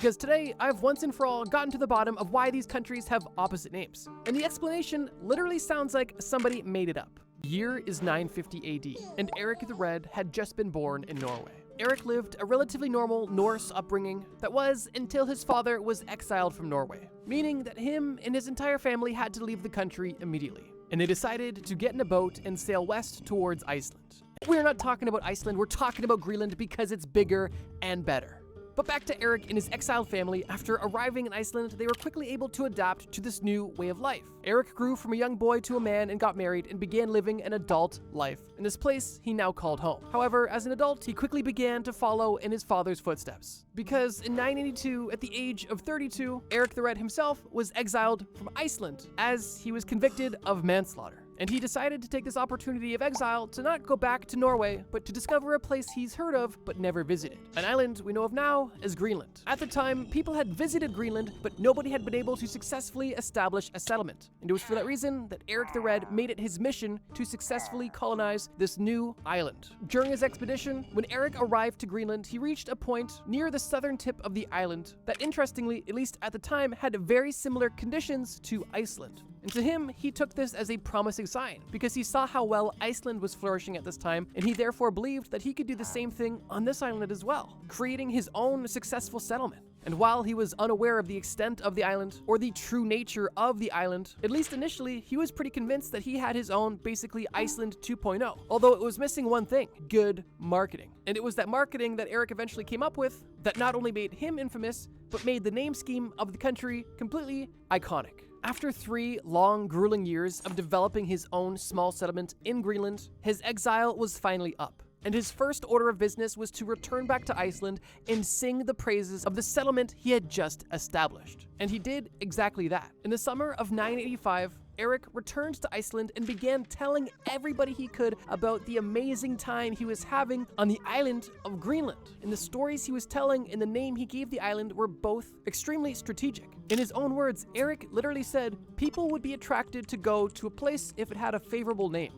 because today I've once and for all gotten to the bottom of why these countries have opposite names. And the explanation literally sounds like somebody made it up. The year is 950 AD, and Eric the Red had just been born in Norway. Eric lived a relatively normal Norse upbringing that was until his father was exiled from Norway, meaning that him and his entire family had to leave the country immediately. And they decided to get in a boat and sail west towards Iceland. We're not talking about Iceland, we're talking about Greenland because it's bigger and better. But back to Eric and his exiled family. After arriving in Iceland, they were quickly able to adapt to this new way of life. Eric grew from a young boy to a man and got married and began living an adult life in this place he now called home. However, as an adult, he quickly began to follow in his father's footsteps. Because in 982, at the age of 32, Eric the Red himself was exiled from Iceland as he was convicted of manslaughter. And he decided to take this opportunity of exile to not go back to Norway, but to discover a place he's heard of but never visited. An island we know of now as Greenland. At the time, people had visited Greenland, but nobody had been able to successfully establish a settlement. And it was for that reason that Eric the Red made it his mission to successfully colonize this new island. During his expedition, when Eric arrived to Greenland, he reached a point near the southern tip of the island that, interestingly, at least at the time, had very similar conditions to Iceland. And to him, he took this as a promising sign because he saw how well Iceland was flourishing at this time, and he therefore believed that he could do the same thing on this island as well, creating his own successful settlement. And while he was unaware of the extent of the island or the true nature of the island, at least initially, he was pretty convinced that he had his own, basically Iceland 2.0, although it was missing one thing: good marketing. And it was that marketing that Eric eventually came up with that not only made him infamous, but made the name scheme of the country completely iconic. After 3 long, grueling years of developing his own small settlement in Greenland, his exile was finally up. And his first order of business was to return back to Iceland and sing the praises of the settlement he had just established. And he did exactly that. In the summer of 985, Eric returned to Iceland and began telling everybody he could about the amazing time he was having on the island of Greenland. And the stories he was telling and the name he gave the island were both extremely strategic. In his own words, Eric literally said people would be attracted to go to a place if it had a favorable name.